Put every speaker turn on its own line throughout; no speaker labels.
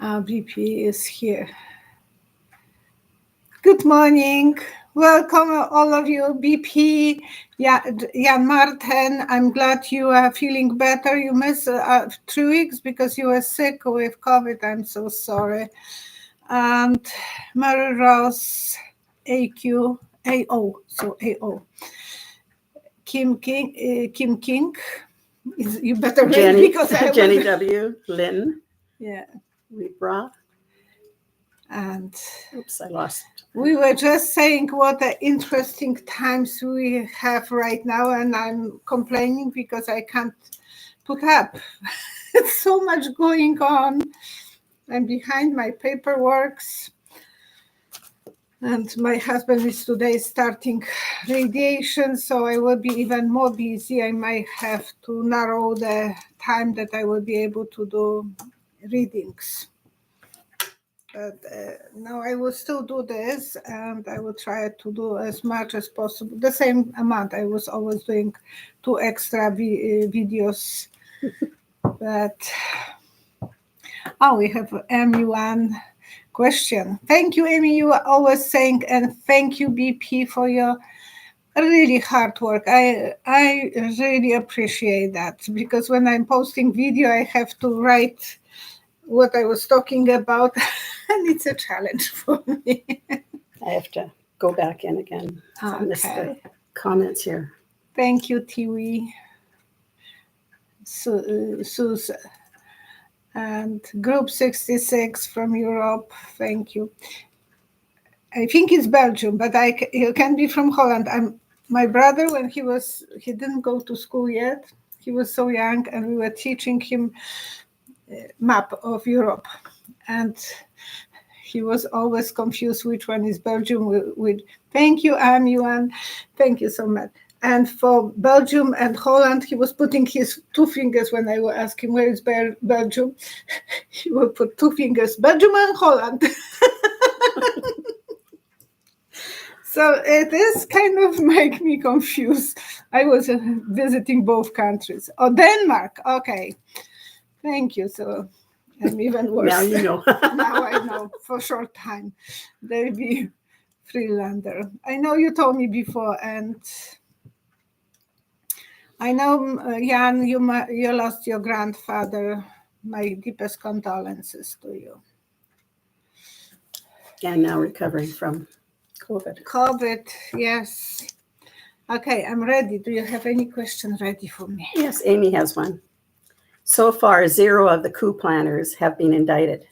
BP is here. Good morning. Welcome, all of you. BP, Jan Martin. I'm glad you are feeling better. You missed 3 weeks because you were sick with COVID. I'm so sorry. And Mary Rose, AQ, AO, so AO. Kim King. You better read
Jenny,
because I
Jenny
was,
W. Lynn.
Yeah.
Libra.
And
oops, I lost.
We were just saying what interesting times we have right now, and I'm complaining because I can't put up. It's so much going on. I'm behind my paperwork. And my husband is today starting radiation, so I will be even more busy. I might have to narrow the time that I will be able to do readings. But no, I will still do this, and I will try to do as much as possible. The same amount. I was always doing 2 extra videos. But we have MU1 question. Thank you, Amy. You are always saying, and thank you, BP, for your really hard work. I really appreciate that, because when I'm posting video, I have to write what I was talking about, and it's a challenge for me.
I have to go back in again. I missed the comments here.
Thank you, Tiwi, Susan, and Group 66 from Europe. Thank you. I think it's Belgium, but you can be from Holland. My brother, when he didn't go to school yet. He was so young, and we were teaching him map of Europe, and he was always confused which one is Belgium with. Thank you, Yuan. Thank you so much. And for Belgium and Holland, he was putting his 2 fingers when I would ask him where is Belgium. He would put 2 fingers, Belgium and Holland. So it is kind of make me confused. I was visiting both countries. Oh, Denmark. Okay. Thank you. So I'm even worse.
Now you know.
Now I know for short time. They'll be Freelander. I know you told me before, and I know, Jan, you lost your grandfather. My deepest condolences to you.
And now recovering from COVID.
COVID, yes. Okay, I'm ready. Do you have any question ready for me?
Yes, Amy has one. So far, 0 of the coup planners have been indicted.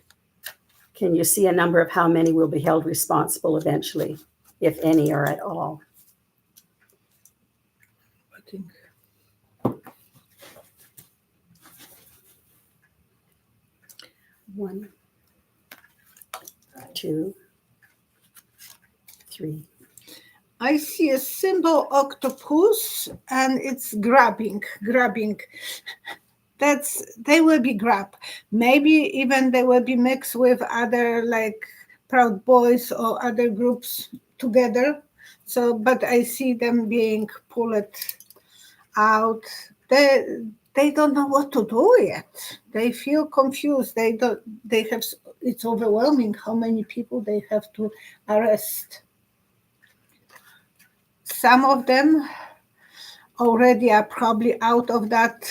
Can you see a number of how many will be held responsible eventually, if any or at all?
I think.
1, 2, 3.
I see a symbol octopus, and it's grabbing. They will be grab. Maybe even they will be mixed with other like Proud Boys or other groups together. So, but I see them being pulled out. They don't know what to do yet. They feel confused. It's overwhelming how many people they have to arrest. Some of them already are probably out of that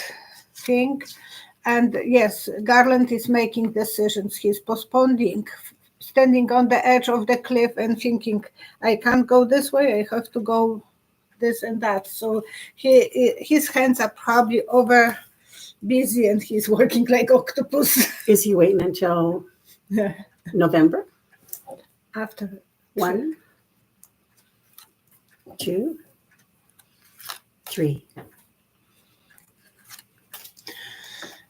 thing. And yes, Garland is making decisions. He's postponing, standing on the edge of the cliff and thinking, I can't go this way, I have to go this and that. So his hands are probably over busy, and he's working like octopus.
Is he waiting until November?
After
1, 2, 3.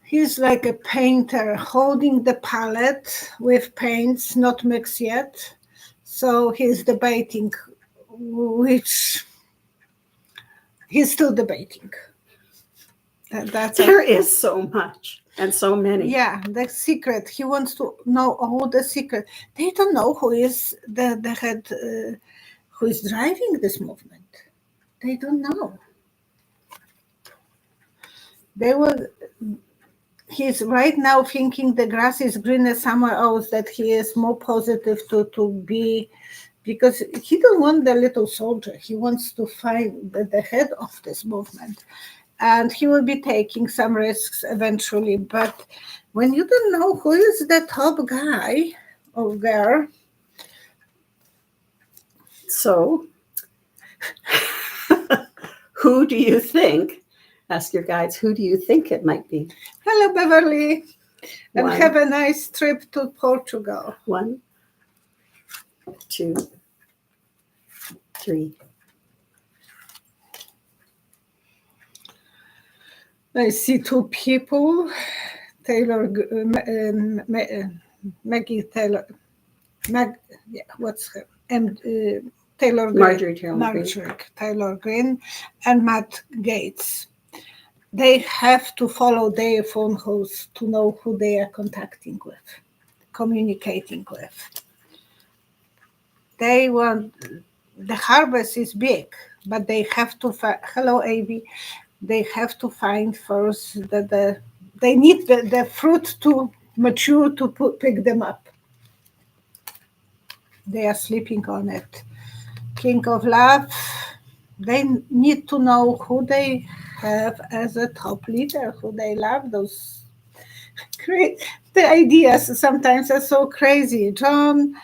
He's like a painter holding the palette with paints not mixed yet. So he's debating which. He's still debating.
There is so much and so many.
Yeah, the secret. He wants to know all the secret. They don't know who is the head, who is driving this movement. They don't know. They will. he's right now thinking the grass is greener somewhere else, that he is more positive to be, because he don't want the little soldier. He wants to find the head of this movement. And he will be taking some risks eventually. But when you don't know who is the top guy or girl,
So, who do you think? Ask your guides, who do you think it might be?
hello, Beverly, and
One.
have a nice trip to Portugal.
1, 2, 3.
I see two people, Maggie Taylor, what's her? Taylor
Marjorie
Green,
Taylor Greene.
Taylor Green, and Matt Gaetz. They have to follow their phone hosts to know who they are contacting with, communicating with. They want, the harvest is big, but they have to hello, Avi. They have to find first they need the fruit to mature to pick them up. They are sleeping on it. King of Love, they need to know who they have as a top leader, who they love. Those great, the ideas sometimes are so crazy. John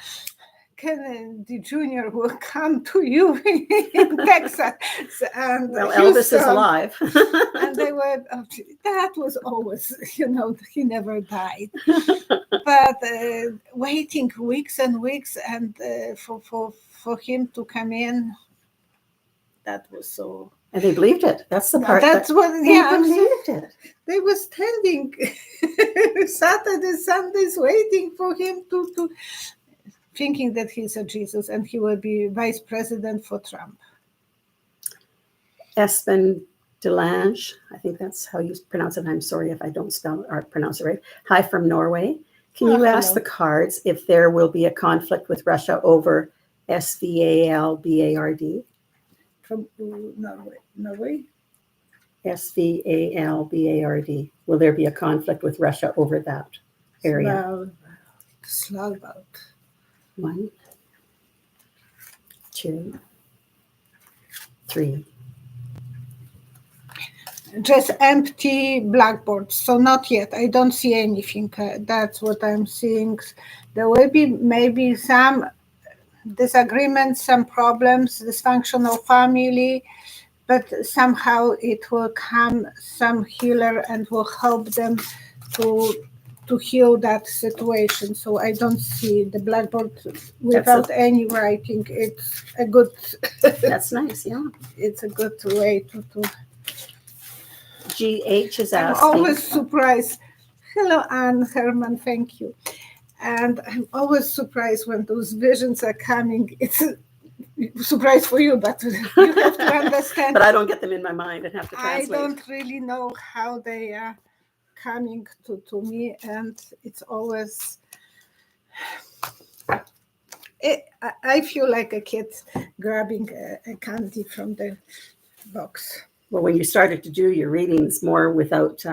Kennedy Jr. will come to you in Texas. And
Well,
Houston,
Elvis is alive.
and they were, that was always, he never died. But waiting weeks and weeks and for him to come in, that was so.
And they believed it. That's the part.
That's what,
They believed it.
They were standing Saturday, Sundays, waiting for him to thinking that he's a Jesus and he will be vice president for Trump.
Espen Delange, I think that's how you pronounce it. I'm sorry if I don't spell or pronounce it right. Hi from Norway. Can you ask the cards if there will be a conflict with Russia over SVALBARD?
From Norway?
SVALBARD. Will there be a conflict with Russia over that area?
Svalbard.
1, 2, 3.
Just empty blackboards, so not yet. I don't see anything. That's what I'm seeing. There will be maybe some disagreements, some problems, dysfunctional family, but somehow it will come some healer and will help them to heal that situation. So I don't see the blackboard without any writing. It's a good.
That's nice, yeah.
It's a good way to.
GH is
I'm
asking.
always surprised. Hello, Anne Herman. Thank you. And I'm always surprised when those visions are coming. It's a surprise for you, but you have to understand.
But I don't get them in my mind and have to translate.
I don't really know how they are coming to me, and it's always. I feel like a kid grabbing a candy from the box.
Well, when you started to do your readings more without.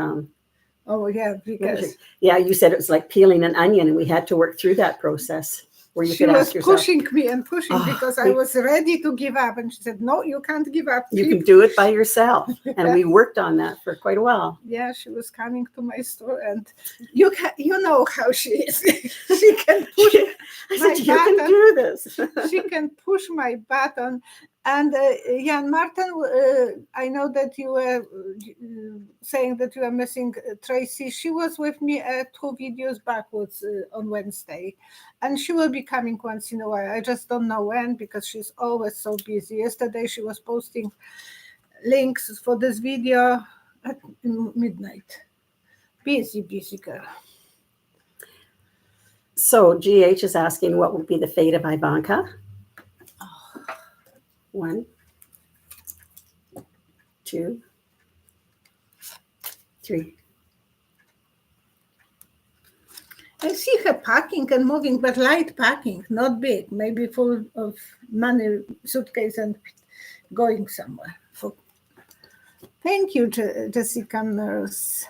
Oh, yeah, because.
Yeah, you said it was like peeling an onion, and we had to work through that process where you
she
could ask yourself.
She was pushing me and pushing because I was ready to give up. And she said, no, you can't give up.
You can do it by yourself. And we worked on that for quite a while.
Yeah, she was coming to my store, and you know how she is. She can push
I said, you can do this.
She can push my button. And Jan Martin, I know that you were saying that you are missing Tracy. She was with me at 2 videos backwards on Wednesday. And she will be coming once in a while. I just don't know when, because she's always so busy. Yesterday she was posting links for this video at midnight. Busy girl.
So GH is asking, what will be the fate of Ivanka? 1, 2, 3.
I see her packing and moving, but light packing, not big, maybe full of money, suitcase, and going somewhere. Thank you, Jessica Nurse.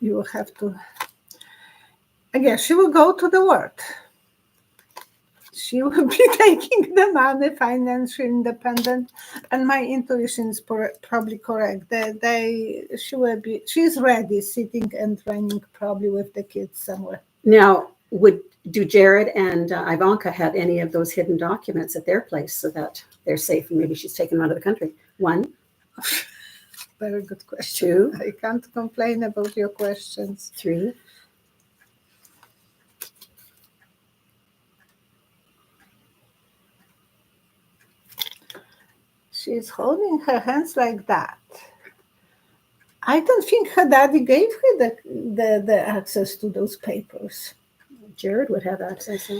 you will have to. Again, she will go to the world. She will be taking the money, financially independent, and my intuition is probably correct. She's ready, sitting and running probably with the kids somewhere.
Now, do Jared and Ivanka have any of those hidden documents at their place so that they're safe and maybe she's taken them out of the country? 1.
Very good question.
2.
I can't complain about your questions.
3.
She's holding her hands like that. I don't think her daddy gave her the access to those papers.
Jared would have access.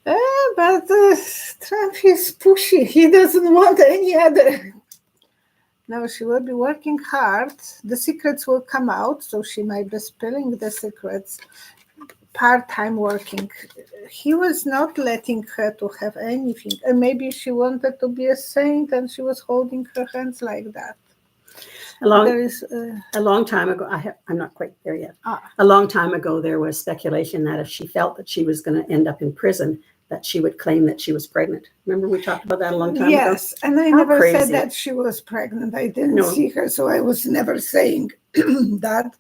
But Trump is pushy. He doesn't want any other. No, she will be working hard. The secrets will come out, so she might be spilling the secrets. Part-time working. He was not letting her to have anything. And maybe she wanted to be a saint and she was holding her hands like that.
A long time ago, I'm not quite there yet. A long time ago, there was speculation that if she felt that she was going to end up in prison, that she would claim that she was pregnant. Remember we talked about that a long time ago?
Yes, and I never said that she was pregnant. I didn't see her, so I was never saying that.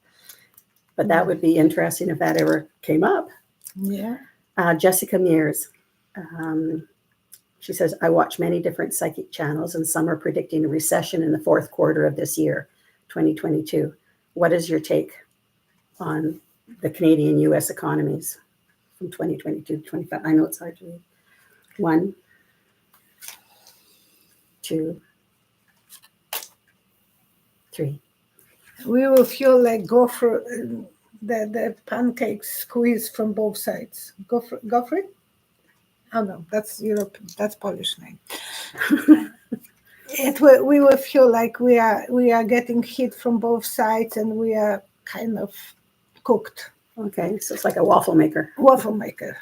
But that would be interesting if that ever came up.
Yeah.
Jessica Mears. She says, I watch many different psychic channels and some are predicting a recession in the fourth quarter of this year, 2022. What is your take on the Canadian U.S. economies from 2022 to 25? I know it's hard to read. 1, 2, 3.
We will feel like gopher, the pancakes squeeze from both sides. Gopher? Oh no, that's Europe. That's Polish name. We will feel like we are getting hit from both sides, and we are kind of cooked.
Okay, so it's like a waffle maker.
Waffle maker.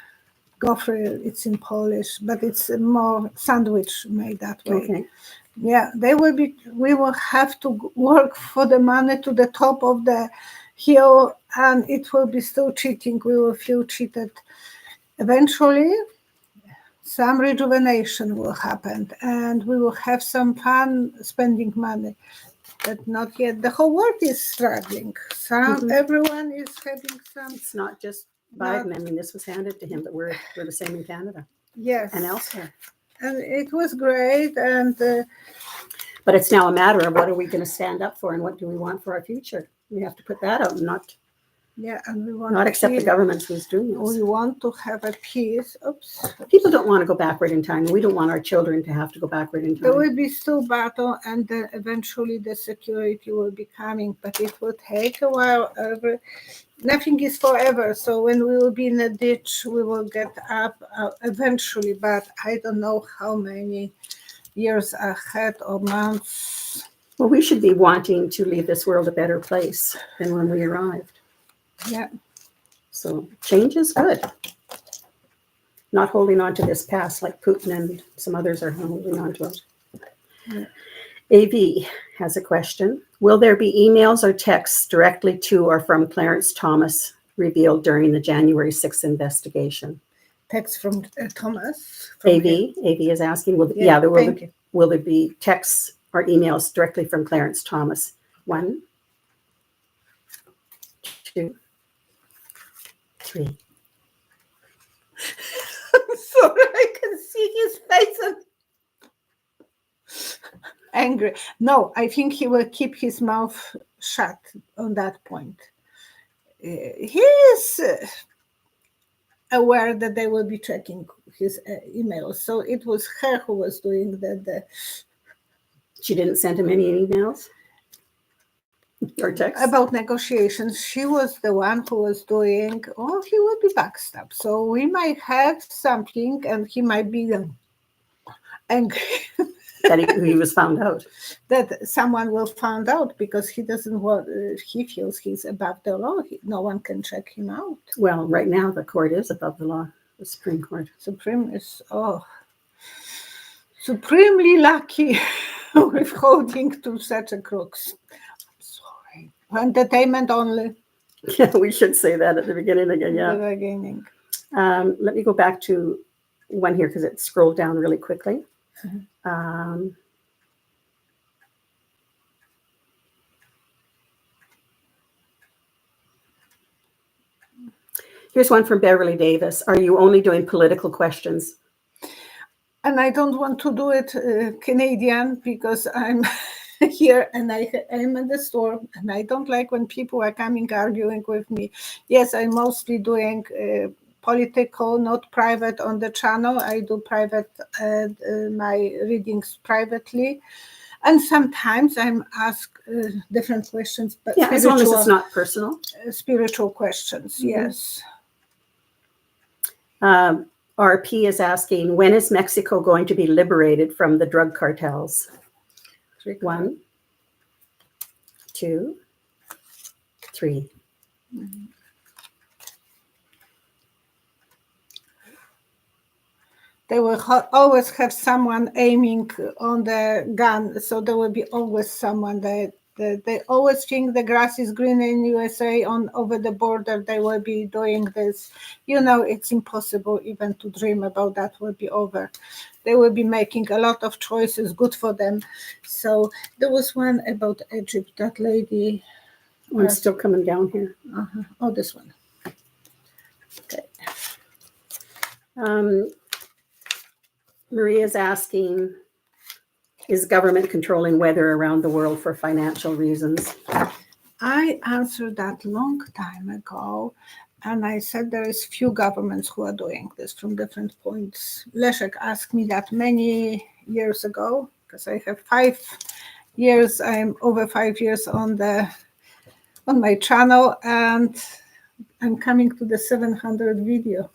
Gofry, it's in Polish, but it's more sandwich made that way.
Okay.
Yeah, we will have to work for the money to the top of the hill, and it will be still cheating. We will feel cheated. Eventually, some rejuvenation will happen, and we will have some fun spending money, but not yet. The whole world is struggling. Everyone is having some.
It's not just Biden. I mean, this was handed to him, but we're the same in Canada.
Yes.
And elsewhere.
And it was great, and
but it's now a matter of what are we going to stand up for, and what do we want for our future? We have to put that out, and
and we want
not accept the government who's doing this.
We want to have a peace.
People don't want to go backward in time. We don't want our children to have to go backward in time.
There will be still battle, and eventually the security will be coming, but it will take a while. Nothing is forever. So when we will be in a ditch, we will get up eventually, but I don't know how many years ahead or months.
Well, we should be wanting to leave this world a better place than when we arrived.
Yeah. So
change is good. Not holding on to this past like Putin and some others are holding on to it. Yeah. AV has a question. Will there be emails or texts directly to or from Clarence Thomas revealed during the January 6th investigation?
Text from Thomas?
AV is asking, will there be texts or emails directly from Clarence Thomas? 1, 2, 3.
I'm sorry, I can see his face and angry. No, I think he will keep his mouth shut on that point. He is aware that they will be checking his emails. So it was her who was doing the.
She didn't send him any emails? Or text?
About negotiations. She was the one who was doing, he will be backstabbed. So we might have something and he might be angry.
That he was found out.
That someone will find out because he doesn't want, he feels he's above the law. No one can check him out.
Well, right now the court is above the law, the Supreme Court.
Supreme is, supremely lucky with holding to such a crooks. Entertainment only.
Yeah, we should say that at the beginning again. Yeah.
The beginning.
Let me go back to one here because it scrolled down really quickly. Here's one from Beverly Davis. Are you only doing political questions?
And I don't want to do it Canadian because I'm here and I'm in the store and I don't like when people are coming arguing with me. Yes, I'm mostly doing political, not private on the channel. I do private, my readings privately. And sometimes I'm asked different questions, but
Yeah, as long as it's not personal.
Spiritual questions, yes.
RP is asking, when is Mexico going to be liberated from the drug cartels? 1, 2, 3.
They will always have someone aiming on the gun, so there will be always someone that they always think the grass is green in USA. On over the border, they will be doing this. It's impossible even to dream about that will be over. They will be making a lot of choices, good for them. So there was one about Egypt, that lady.
One's still coming down here.
Oh, this one. Okay.
Maria's asking, is government controlling weather around the world for financial reasons?
I answered that long time ago, and I said there is few governments who are doing this from different points. Leszek asked me that many years ago, because I have 5 years, I'm over 5 years on my channel, and I'm coming to the 700 video.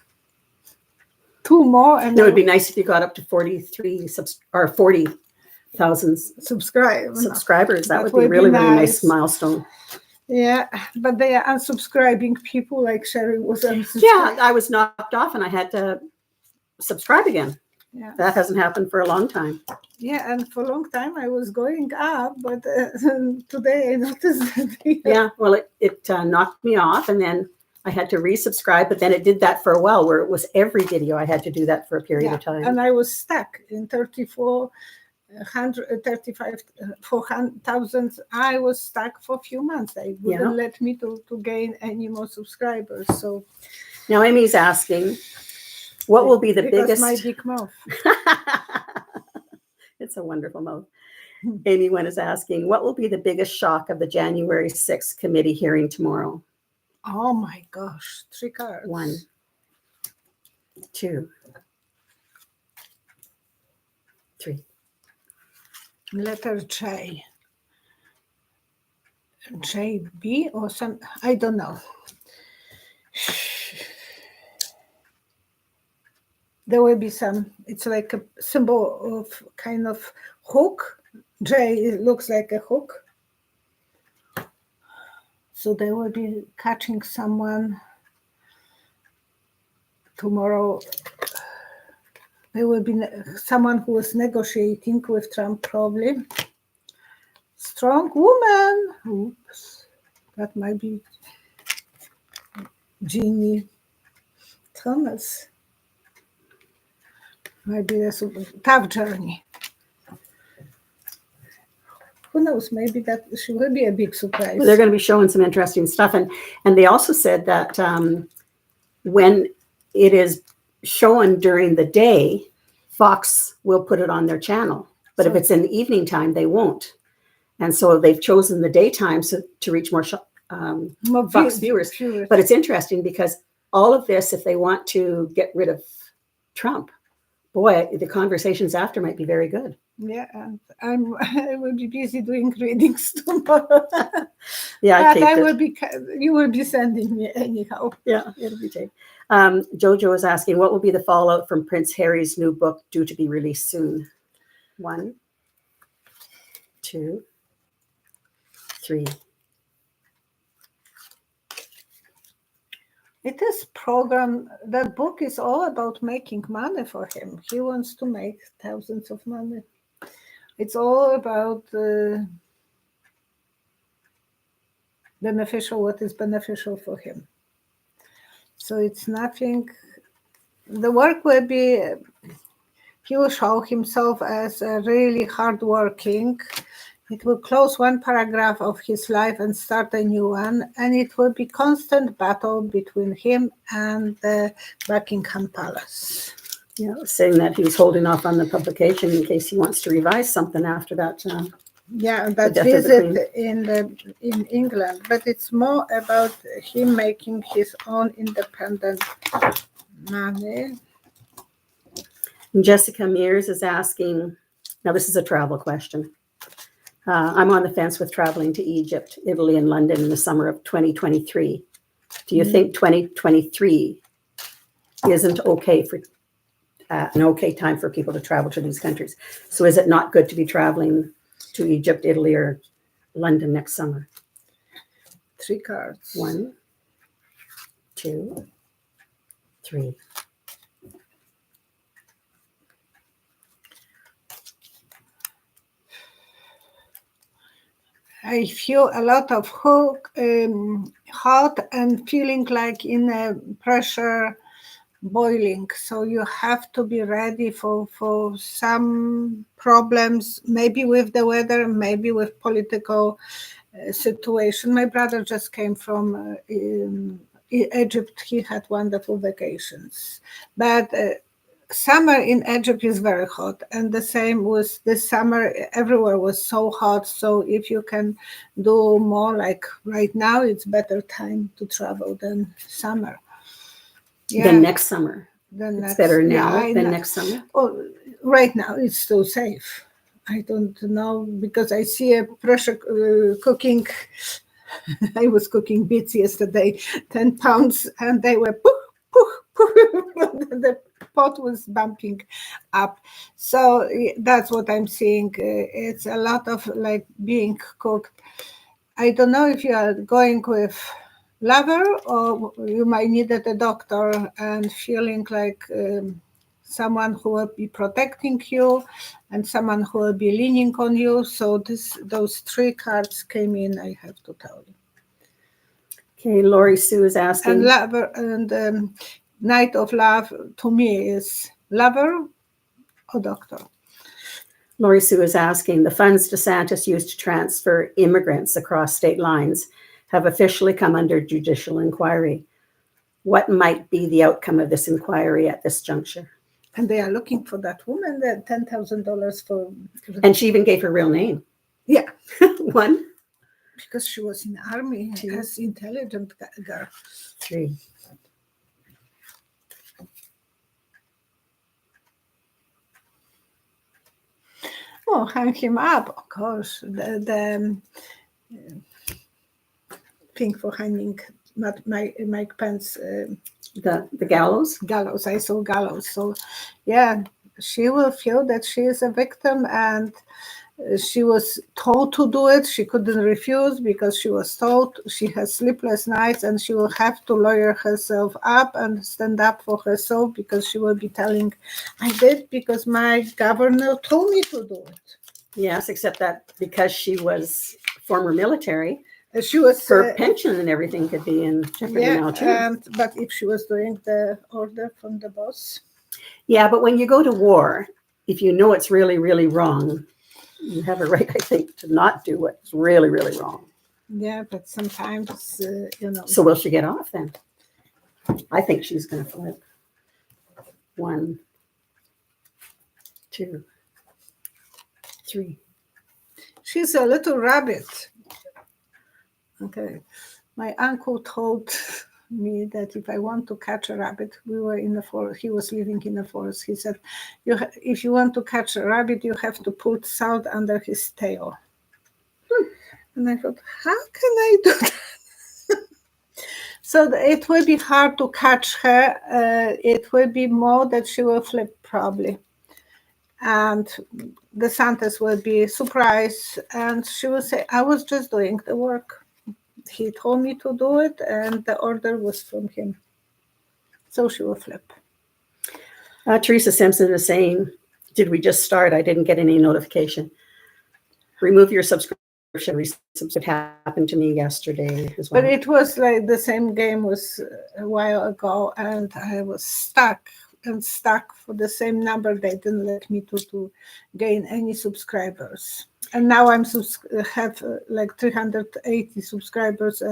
2 more, and
It would be nice if you got up to 40,000 subscribers. That would be really nice milestone.
Yeah, but they are unsubscribing people, like Sheryl was unsubscribing.
Yeah, I was knocked off and I had to subscribe again. Yeah. That hasn't happened for a long time.
Yeah, and for a long time I was going up, but today I noticed that.
Yeah, well, it knocked me off, and then I had to resubscribe, but then it did that for a while where it was every video. I had to do that for a period of time.
And I was stuck in 4,000. I was stuck for a few months. They wouldn't let me to gain any more subscribers. So
now Amy's asking, what will be the biggest?
My big mouth.
It's a wonderful mouth. Amy is asking, what will be the biggest shock of the January 6th committee hearing tomorrow?
Oh my gosh, 3 cards.
1, 2, 3.
Letter J. JB or some, I don't know. There will be some, it's like a symbol of kind of hook. J, it looks like a hook. So they will be catching someone tomorrow. There will be someone who was negotiating with Trump, probably. Strong woman. Oops. That might be Jeannie Thomas. Might be a tough journey. Who knows? Maybe that she will be a big surprise.
They're going to be showing some interesting stuff. And they also said that when it is shown during the day, Fox will put it on their channel. But if it's in the evening time, they won't. And so they've chosen the daytime to reach more Fox viewers. But it's interesting because all of this, if they want to get rid of Trump, boy, the conversations after might be very good.
Yeah, and I will be busy doing readings tomorrow.
Yeah,
you will be sending me anyhow.
Yeah, it'll be taped. Jojo is asking, what will be the fallout from Prince Harry's new book due to be released soon? 1, 2, 3.
It is program. That book is all about making money for him. He wants to make thousands of money. It's all about beneficial, what is beneficial for him. So it's nothing. The work will be, he will show himself as a really hardworking. It will close one paragraph of his life and start a new one, and it will be constant battle between him and the Buckingham Palace.
Yeah, saying that he's holding off on the publication in case he wants to revise something after that.
Yeah, that
death of the
visit in England, but it's more about him making his own independent money.
Jessica Mears is asking, now this is a travel question. I'm on the fence with traveling to Egypt, Italy, and London in the summer of 2023. Do you think 2023 isn't okay for an okay time for people to travel to these countries? So is it not good to be traveling to Egypt, Italy, or London next summer?
3 cards.
1, 2, 3.
I feel a lot of hot and feeling like in a pressure boiling. So you have to be ready for some problems, maybe with the weather, maybe with political situation. My brother just came from Egypt. He had wonderful vacations. But summer in Egypt is very hot, and the same was this summer. Everywhere was so hot. So if you can do more, like right now, it's better time to travel than summer.
Then next summer. It's better now than next summer.
Oh, right now it's so safe. I don't know, because I see a pressure cooking. I was cooking bits yesterday, 10 pounds, and they were poof, poof, poof. The pot was bumping up. So that's what I'm seeing. It's a lot of like being cooked. I don't know if you are going with lover or you might need a doctor, and feeling like someone who will be protecting you and someone who will be leaning on you. So those 3 cards came in, I have to tell you.
Okay, Lori Sue is asking.
And lover and Knight of Love to me is lover or doctor.
Lori Sue is asking, the funds DeSantis used to transfer immigrants across state lines have officially come under judicial inquiry. What might be the outcome of this inquiry at this juncture?
And they are looking for that woman, that $10,000 for.
And she even gave her real name.
Yeah.
1.
Because she was in the army
2.
as intelligent girl.
3.
Oh, hang him up, of course. The thing for hanging Mike Pence.
The gallows?
Gallows. I saw gallows. So, yeah, she will feel that she is a victim, and she was told to do it. She couldn't refuse because she was told. She has sleepless nights, and she will have to lawyer herself up and stand up for herself, because she will be telling, I did because my governor told me to do it.
Yes, except that because she was former military,
she was
her pension and everything could be in jeopardy now too.
But if she was doing the order from the boss.
Yeah, but when you go to war, if you know it's really, really wrong, you have a right, I think, to not do what's really, really wrong.
Yeah, but sometimes,
So will she get off then? I think she's going to flip. 1, 2, 3.
She's a little rabbit. Okay. My uncle told me that if I want to catch a rabbit, we were in the forest. He was living in the forest. He said, if you want to catch a rabbit, you have to put salt under his tail. And I thought, how can I do that? So it will be hard to catch her. It will be more that she will flip probably. And DeSantis will be surprised, and she will say, I was just doing the work. He told me to do it, and the order was from him. So she will flip.
Teresa Simpson is saying, did we just start? I didn't get any notification. Remove your subscription It happened to me yesterday as well.
But it was like the same game was a while ago, and I was stuck for the same number. They didn't let me to gain any subscribers. And now I'm have like 380 subscribers.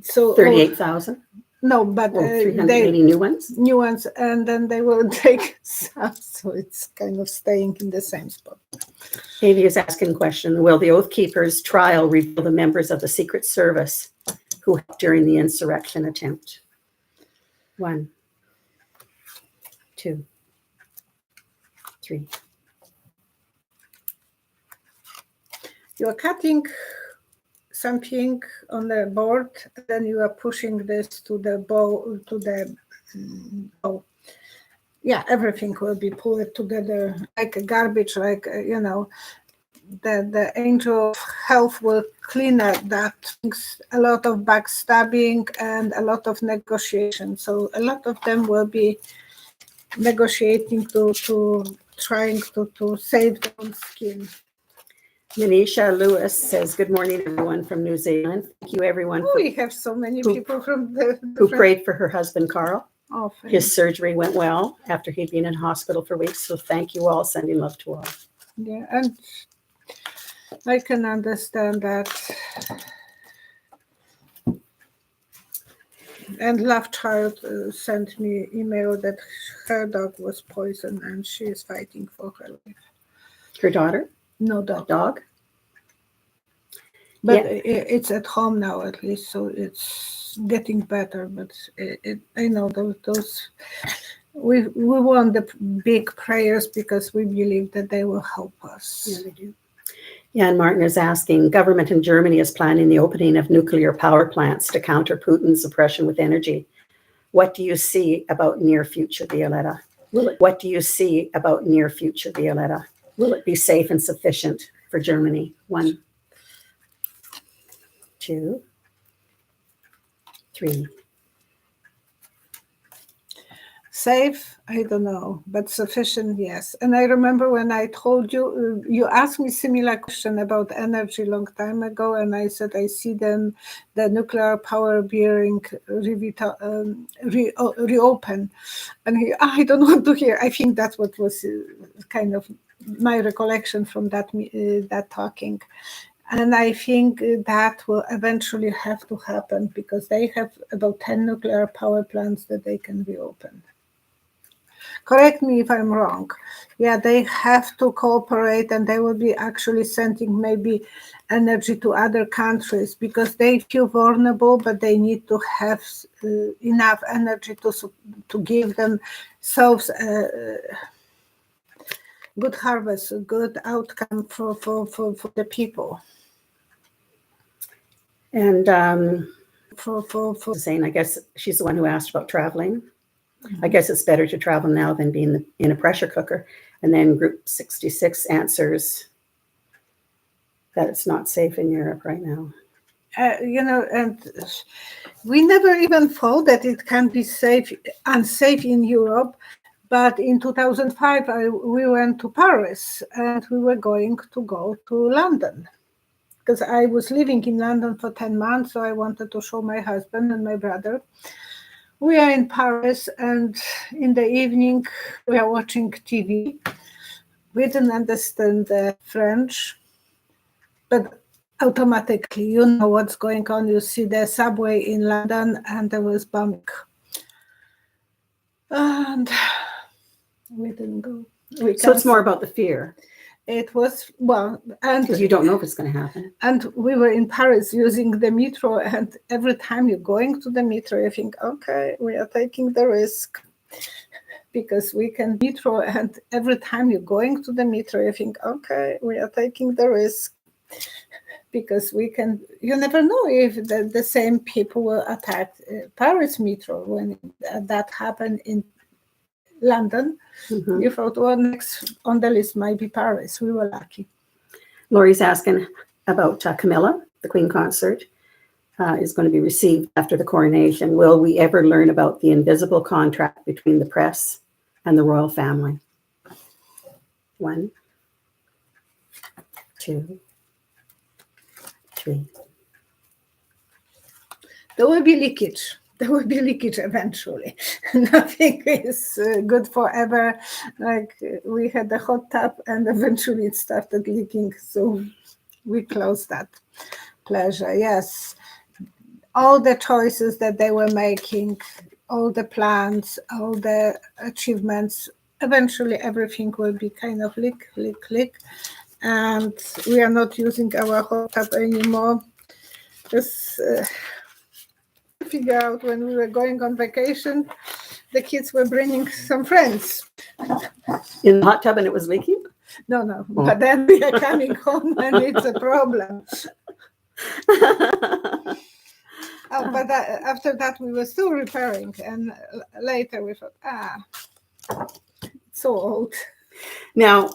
So
38,000?
no, but
380 new ones?
New ones, and then they will take some, so it's kind of staying in the same spot.
Davey is asking a question. Will the Oath Keepers trial reveal the members of the Secret Service who helped during the insurrection attempt? 1, 2, 3.
You are cutting something on the board, then you are pushing this to the bow, to the bow. Yeah, everything will be pulled together like a garbage, like, the angel of health will clean up that. A lot of backstabbing and a lot of negotiation. So a lot of them will be negotiating to trying to save their own skin.
Manisha Lewis says, good morning, everyone from New Zealand. Thank you, everyone.
We have so many people from
who prayed for her husband, Carl.
Oh,
his surgery went well after he'd been in hospital for weeks. So thank you all, sending love to all.
Yeah, and I can understand that. And Love Child sent me email that her dog was poisoned and she is fighting for her life. Her daughter? No dog. Dog? But yeah, it's at home now at least, so it's getting better. But I know those we want the big prayers because we believe that they will help us.
Yeah, they do. Jan Martin is asking, government in Germany is planning the opening of nuclear power plants to counter Putin's oppression with energy. What do you see about near future, Violetta? What do you see about near future, Violetta? Will it be safe and sufficient for Germany? 1, 2, 3.
Safe, I don't know, but sufficient, yes. And I remember when I told you, you asked me similar question about energy long time ago, and I said I see the nuclear power being reopen. And I don't want to hear. I think that's what was kind of my recollection from that talking. And I think that will eventually have to happen because they have about 10 nuclear power plants that they can reopen. Correct me if I'm wrong. Yeah, they have to cooperate and they will be actually sending maybe energy to other countries because they feel vulnerable, but they need to have enough energy to give themselves good harvest, a good outcome for the people.
And saying, I guess she's the one who asked about traveling. Mm-hmm. I guess it's better to travel now than being in a pressure cooker. And then Group 66 answers that it's not safe in Europe right now.
And we never even thought that it can be unsafe in Europe. But in 2005, we went to Paris and we were going to go to London because I was living in London for 10 months. So I wanted to show my husband and my brother. We are in Paris and in the evening we are watching TV. We didn't understand the French, but automatically you know what's going on. You see the subway in London and there was bombing. And we didn't go.
So it's more about the fear.
It was, well, and
because you don't know if it's going to happen.
And we were in Paris using the metro, and every time you're going to the metro, you think, okay, we are taking the risk because we can metro. And every time you're going to the metro, you think, okay, we are taking the risk because we can. You never know if the same people will attack Paris metro when that happened in London. Mm-hmm. You thought, well, next on the list might be Paris. We were lucky.
Lori's asking about Camilla, the Queen Consort, is going to be received after the coronation. Will we ever learn about the invisible contract between the press and the royal family? 1, 2, 3.
There will be leakage. There will be leakage eventually. Nothing is good forever. Like we had the hot tub and eventually it started leaking. So we closed that pleasure. Yes. All the choices that they were making, all the plans, all the achievements, eventually everything will be kind of leak. And we are not using our hot tub anymore. Just figure out when we were going on vacation, the kids were bringing some friends.
In the hot tub and it was leaking?
No. But then we are coming home and it's a problem. But after that, we were still repairing. And later we thought, it's so old.
Now,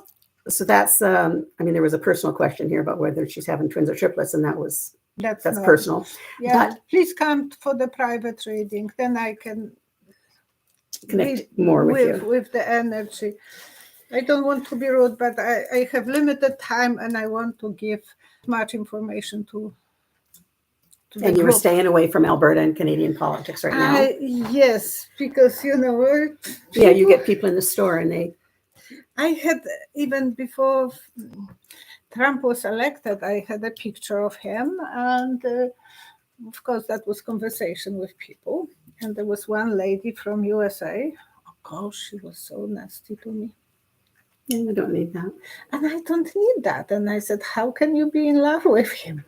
so that's, there was a personal question here about whether she's having twins or triplets, and that's
not,
personal.
Yeah,
but
please come for the private reading. Then I can
connect more
with the energy. I don't want to be rude, but I have limited time and I want to give much information to
and you were staying away from Alberta and Canadian politics right now.
Yes, because you
get people in the store and
I had, even before Trump was elected, I had a picture of him, and of course that was conversation with people. And there was one lady from USA. Oh gosh, she was so nasty to me.
Yeah, you don't need that.
And I don't need that. And I said, how can you be in love with him?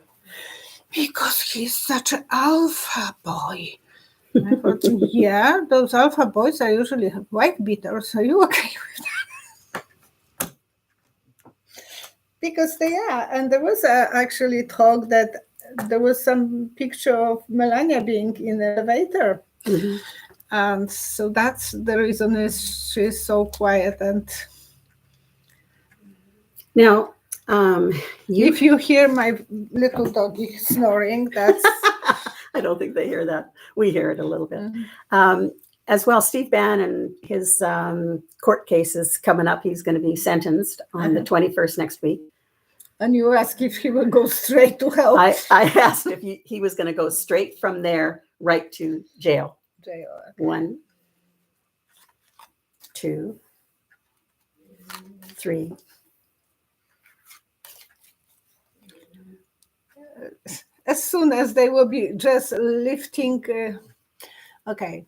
Because he's such an alpha boy. And I thought, yeah, those alpha boys are usually white beaters. Are you okay with that? Because they are. And there was actually talk that there was some picture of Melania being in the elevator.
Mm-hmm.
And so that's the reason is she's so quiet. And
now,
if you hear my little doggy snoring, that's...
I don't think they hear that. We hear it a little bit. Mm-hmm. As well, Steve Bannon, his court case is coming up. He's going to be sentenced on the 21st next week.
And you asked if he would go straight to hell.
I asked if he was going to go straight from there right to jail.
Okay.
1, 2, 3.
As soon as they will be just lifting, okay.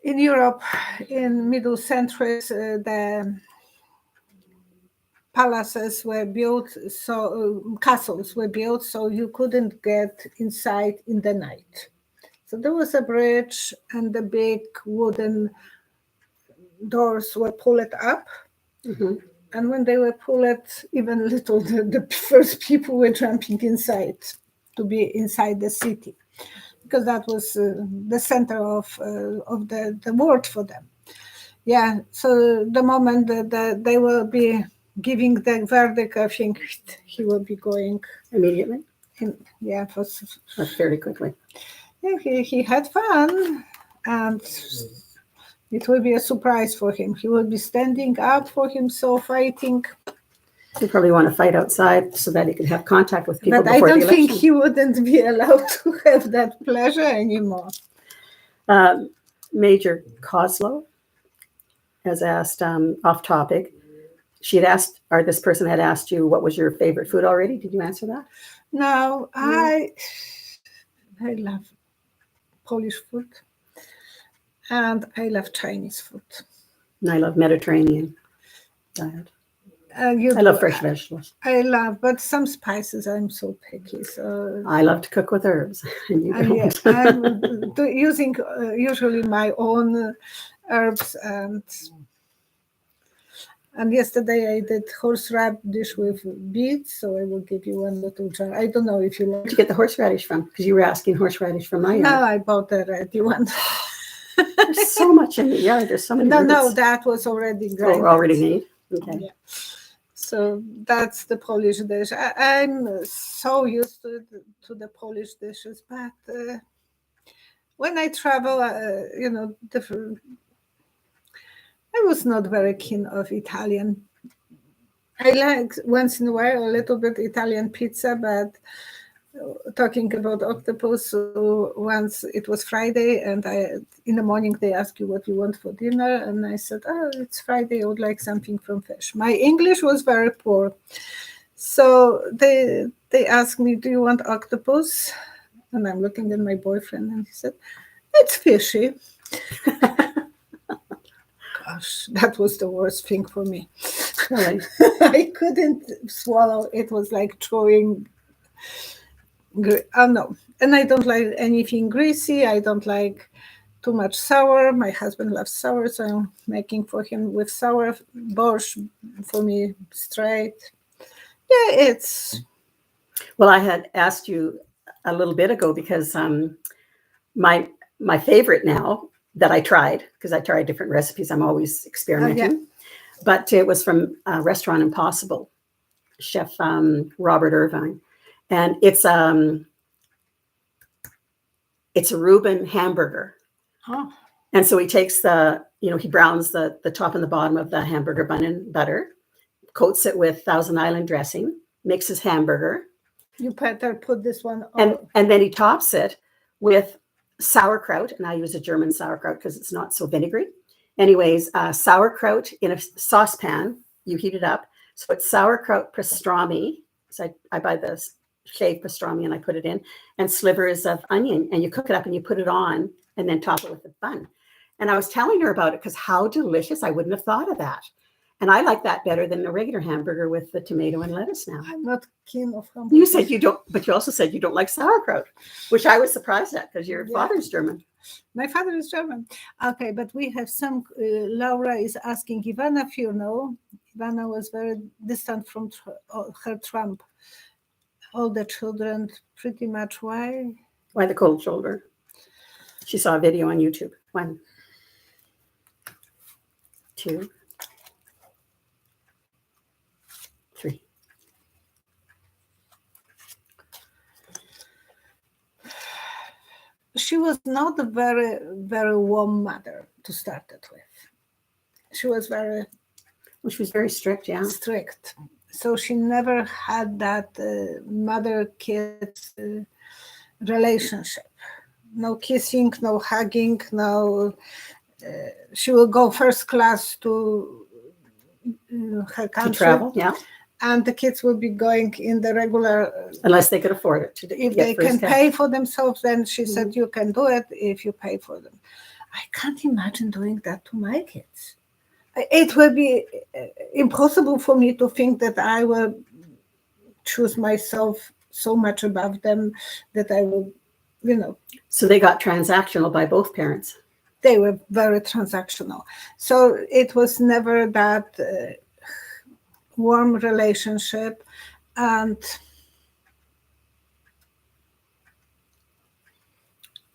In Europe, in middle centuries, the palaces were built, so castles were built, so you couldn't get inside in the night. So there was a bridge, and the big wooden doors were pulled up. Mm-hmm. And when they were pulled even little, the first people were jumping inside to be inside the city, because that was the center of the world for them. Yeah, so the moment that they will be giving the verdict, I think he will be going
immediately. Fairly quickly.
Yeah, he had fun, and it will be a surprise for him. He will be standing up for himself, fighting.
He probably want to fight outside so that he can have contact with people.
But I don't think he wouldn't be allowed to have that pleasure anymore.
Major Coslow has asked, off topic, she had asked, or this person had asked you, what was your favorite food already? Did you answer that?
No, I love Polish food. And I love Chinese food.
And I love Mediterranean diet. I love fresh vegetables.
I love, but some spices I'm so picky. So
I love to cook with herbs. And you don't.
Yeah, I'm using usually my own herbs, and yesterday I did horseradish with beets. So I will give you one little jar. I don't know if you like.
Where'd you get the horseradish from? Because you were asking horseradish from my yard.
No, I bought the ready one.
There's so much in the yard. There's so many.
No, that was already great.
Already made. Okay.
Yeah. So that's the Polish dish. I'm so used to the Polish dishes, but when I travel, different. I was not very keen of Italian. I like once in a while a little bit Italian pizza, but talking about octopus, so once it was Friday, and in the morning they ask you what you want for dinner, and I said, "Oh, it's Friday. I would like something from fish." My English was very poor, so they asked me, "Do you want octopus?" And I'm looking at my boyfriend, and he said, "It's fishy." Gosh, that was the worst thing for me.
Really?
I couldn't swallow. It was like chewing. Oh no, and I don't like anything greasy. I don't like too much sour. My husband loves sour, so I'm making for him with sour. Borscht for me straight. Yeah, it's
Well, I had asked you a little bit ago because my favorite now that I tried, because I tried different recipes, I'm always experimenting, but it was from Restaurant Impossible, Chef Robert Irvine, and it's a Reuben hamburger.
oh,
And so he takes he browns the top and the bottom of the hamburger bun in butter, coats it with Thousand Island dressing, makes his hamburger,
you better put this one on.
and then he tops it with sauerkraut, and I use a German sauerkraut because it's not so vinegary. Anyways, sauerkraut in a saucepan, you heat it up. So it's sauerkraut pastrami. So I buy this shaved pastrami and I put it in, and slivers of onion, and you cook it up and you put it on, and then top it with the bun. And I was telling her about it because how delicious! I wouldn't have thought of that. And I like that better than the regular hamburger with the tomato and lettuce now.
I'm not keen of hamburger.
You said you don't, but you also said you don't like sauerkraut, which I was surprised at because your father's German.
My father is German. Okay, but we have some. Laura is asking Ivana if you know. Ivana was very distant from her Trump. All the children, pretty much. Why?
Why the cold shoulder? She saw a video on YouTube. 1, 2, 3.
She was not a very, very warm mother to start it with. She was very
She was very strict, yeah.
strict. So she never had that mother-kid relationship. No kissing, no hugging, no. She will go first class to her country.
To travel, yeah.
And the kids will be going in the regular.
Unless they could afford it.
If they can pay for themselves, then she said, you can do it if you pay for them. I can't imagine doing that to my kids. It will be impossible for me to think that I will choose myself so much above them that I will,
So they got transactional by both parents.
They were very transactional. So it was never that warm relationship. And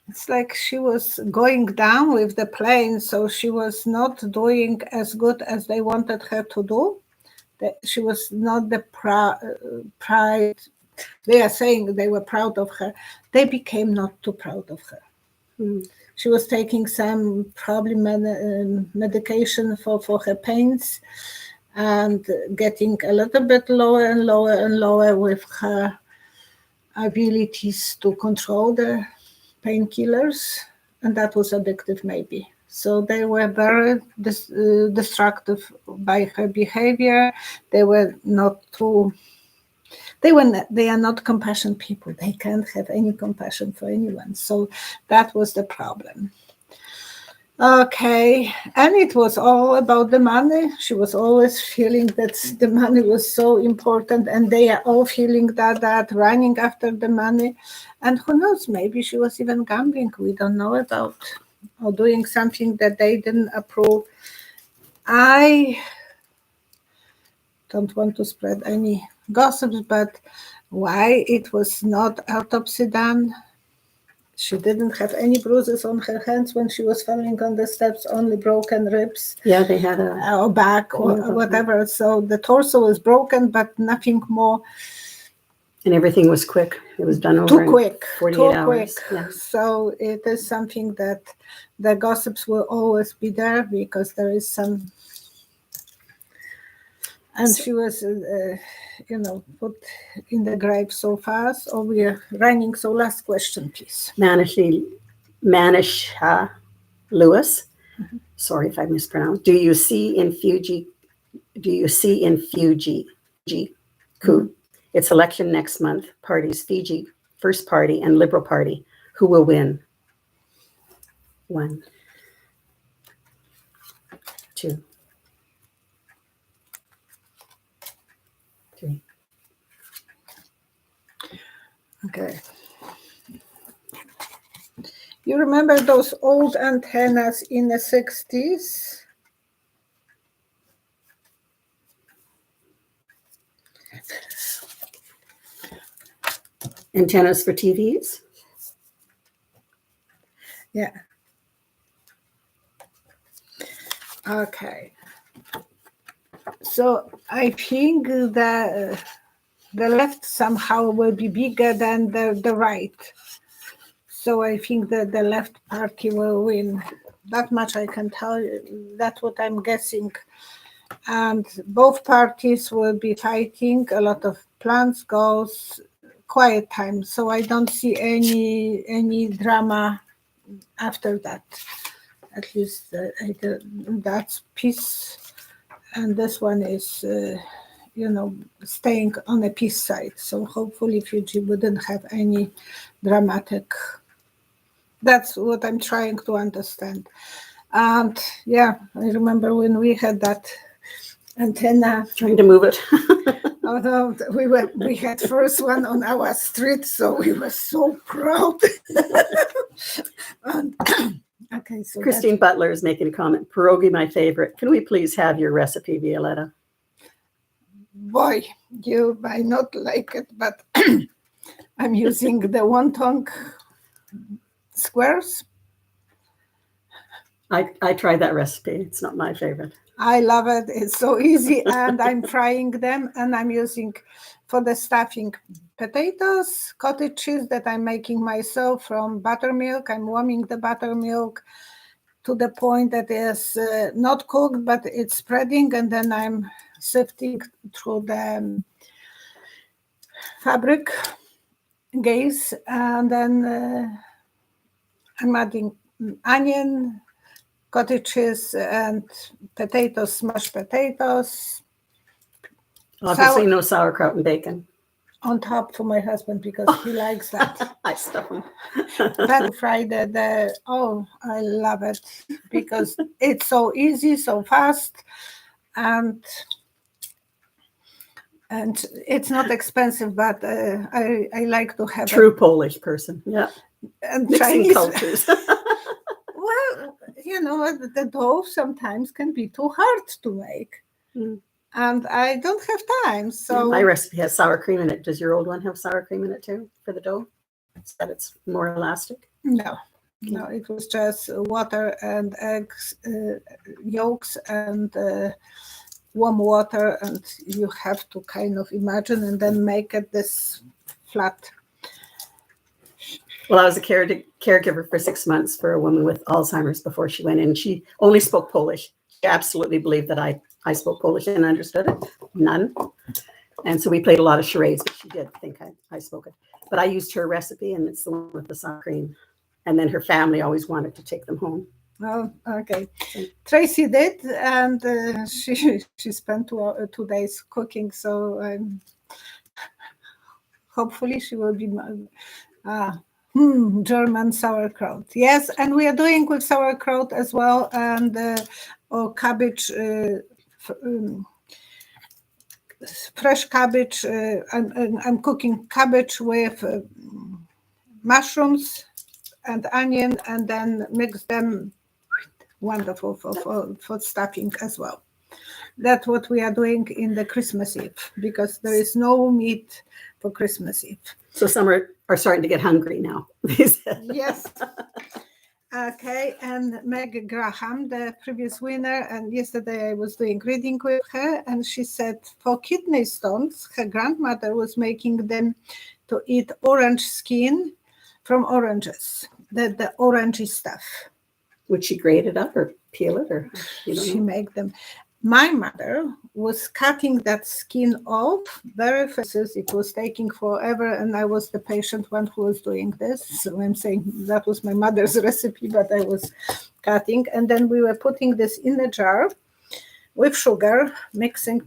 it's like she was going down with the plane, so she was not doing as good as they wanted her to do. She was not the pride. They are saying they were proud of her. They became not too proud of her. She was taking some probably medication for her pains and getting a little bit lower and lower and lower with her abilities to control the painkillers, and that was addictive maybe. So they were very destructive by her behavior. They were not true. They are not compassion people. They can't have any compassion for anyone. So that was the problem. Okay, and it was all about the money. She was always feeling that the money was so important, and they are all feeling that running after the money. And who knows, maybe she was even gambling. We don't know about, or doing something that they didn't approve. I don't want to spread any gossips, but why it was not autopsy done? She didn't have any bruises on her hands when she was falling on the steps, only broken ribs.
Yeah, they had
or back or whatever. So the torso was broken, but nothing more.
And everything was quick. It was done over
too quick,
48 hours.
Yeah. So it is something that the gossips will always be there because there is some. And she was, put in the grave so fast, or we are running. So last question, please.
Manisha Lewis. Sorry if I mispronounced. Do you see in Fiji coup? It's election next month. Parties: Fiji First Party and Liberal Party. Who will win? 1, 2, 3.
Okay. You remember those old antennas in the 60s?
Antennas for TVs?
Yeah. Okay. So I think the left somehow will be bigger than the right. So I think that the left party will win. That much I can tell you. That's what I'm guessing. And both parties will be fighting. A lot of plans goes, quiet time. So I don't see any drama after that. At least that's peace. And this one is, staying on the peace side. So hopefully Fiji wouldn't have any dramatic. That's what I'm trying to understand. And yeah, I remember when we had that antenna.
Trying to move it.
Although we had first one on our street, so we were so proud. And, okay, so
Christine Butler is making a comment. Pierogi, my favorite. Can we please have your recipe, Violetta?
Boy, you might not like it, but I'm using the wonton squares.
I tried that recipe. It's not my favorite.
I love it. It's so easy, and I'm frying them, and I'm using for the stuffing potatoes, cottage cheese that I'm making myself from buttermilk. I'm warming the buttermilk to the point that is not cooked, but it's spreading, and then I'm sifting through the fabric glaze, and then I'm adding onion, cottage cheese, and potatoes, smashed potatoes.
Obviously, no sauerkraut and bacon.
On top for my husband because he likes that.
I stuff them.
But Friday, I love it because it's so easy, so fast, and it's not expensive. But I like to have
true Polish person. Yeah,
and
mixing
Chinese
cultures.
Well, the dough sometimes can be too hard to make. And I don't have time. So
my recipe has sour cream in it. Does your old one have sour cream in it too for the dough? So that it's more elastic?
No, it was just water and eggs, yolks and warm water. And you have to kind of imagine and then make it this flat.
Well, I was a caregiver for 6 months for a woman with Alzheimer's before she went in. She only spoke Polish. She absolutely believed that I spoke Polish and understood it. None. And so we played a lot of charades, but she did think I spoke it. But I used her recipe, and it's the one with the sour cream. And then her family always wanted to take them home.
Oh, okay. Tracy did, and she spent 2 days cooking. So hopefully she will be German sauerkraut. Yes, and we are doing with sauerkraut as well, and or cabbage, fresh cabbage. I'm cooking cabbage with mushrooms and onion, and then mix them. Wonderful for stuffing as well. That's what we are doing in the Christmas Eve, because there is no meat for Christmas Eve.
So some are starting to get hungry now.
Yes. Okay, and Meg Graham, the previous winner, and yesterday I was doing reading with her, and she said for kidney stones, her grandmother was making them to eat orange skin from oranges, the orangey stuff.
Would she grate it up or peel it, or
she make them? my mother was cutting that skin off very fast. It was taking forever, and I was the patient one who was doing this. So I'm saying that was my mother's recipe, but I was cutting. And then we were putting this in a jar with sugar, mixing.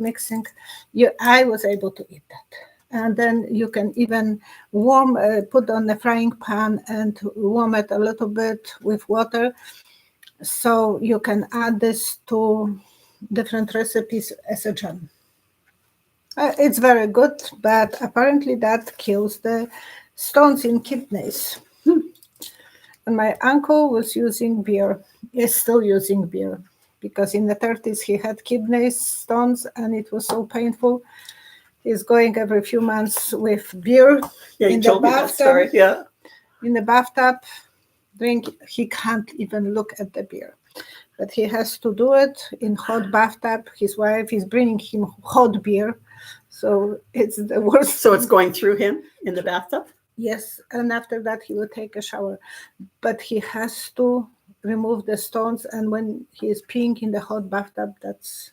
I was able to eat that. And then you can even put on the frying pan and warm it a little bit with water. So you can add this to different recipes as a jam. It's very good, but apparently that kills the stones in kidneys. And my uncle was using beer, is still using beer, because in the 30s he had kidney stones and it was so painful. He's going every few months with beer
in the bathtub. Yeah.
In the bathtub, he can't even look at the beer. But he has to do it in hot bathtub. His wife is bringing him hot beer. So it's the worst.
So it's going through him in the bathtub?
Yes. And after that, he will take a shower. But he has to remove the stones. And when he is peeing in the hot bathtub, that's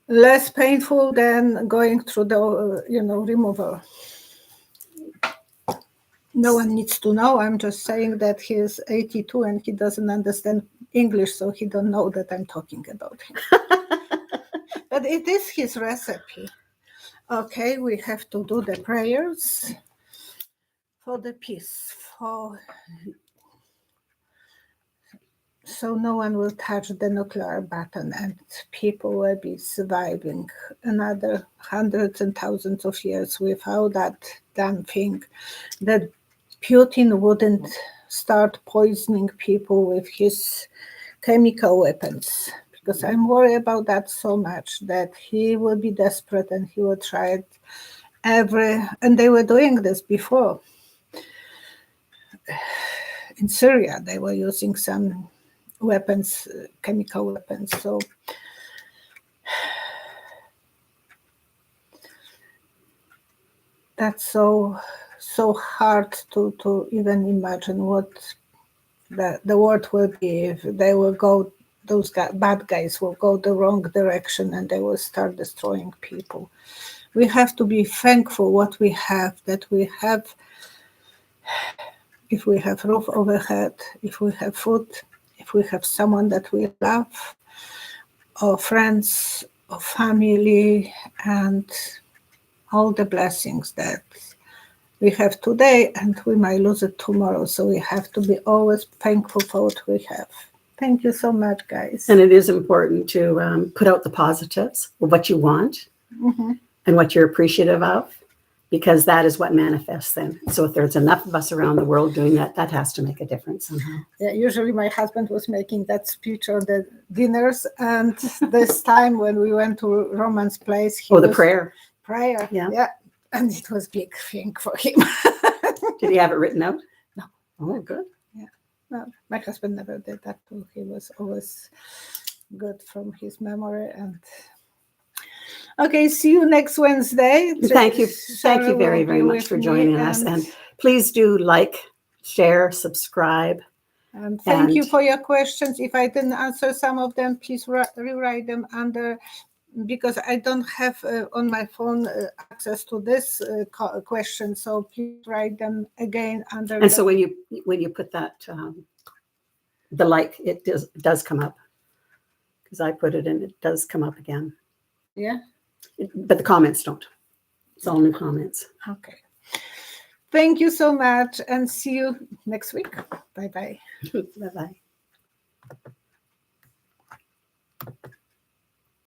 less painful than going through the, removal. No one needs to know. I'm just saying that he is 82 and he doesn't understand English, so he don't know that I'm talking about him. But it is his recipe. Okay, we have to do the prayers for the peace, so no one will touch the nuclear button and people will be surviving another hundreds and thousands of years without that damn thing. That Putin wouldn't start poisoning people with his chemical weapons, because I'm worried about that so much, that he will be desperate and he will try it and they were doing this before. In Syria, they were using some weapons, chemical weapons. So that's so hard to even imagine what the world will be if they will go, bad guys will go the wrong direction and they will start destroying people. We have to be thankful what we have, that we have, if we have roof overhead, if we have food, if we have someone that we love, or friends, or family, and all the blessings that we have today, and we might lose it tomorrow. So we have to be always thankful for what we have. Thank you so much, guys.
And it is important to put out the positives of what you want and what you're appreciative of, because that is what manifests then. So if there's enough of us around the world doing that, that has to make a difference somehow.
Yeah, usually my husband was making that speech on the dinners, and this time when we went to Roman's place,
the prayer.
Yeah, and it was a big thing for him.
Did he have it written out?
No.
Oh, good.
Yeah, no, my husband never did that too. He was always good from his memory. And okay, see you next Wednesday.
Thank you very, very much for joining us. And please do like, share, subscribe.
And thank you for your questions. If I didn't answer some of them, please rewrite them under, because I don't have on my phone access to this question. So please write them again under.
And so when you put that, the like, it does come up, because I put it in, it does come up again.
Yeah.
But the comments don't. It's all new comments.
Okay. Thank you so much, and see you next week. Bye-bye.
Bye-bye.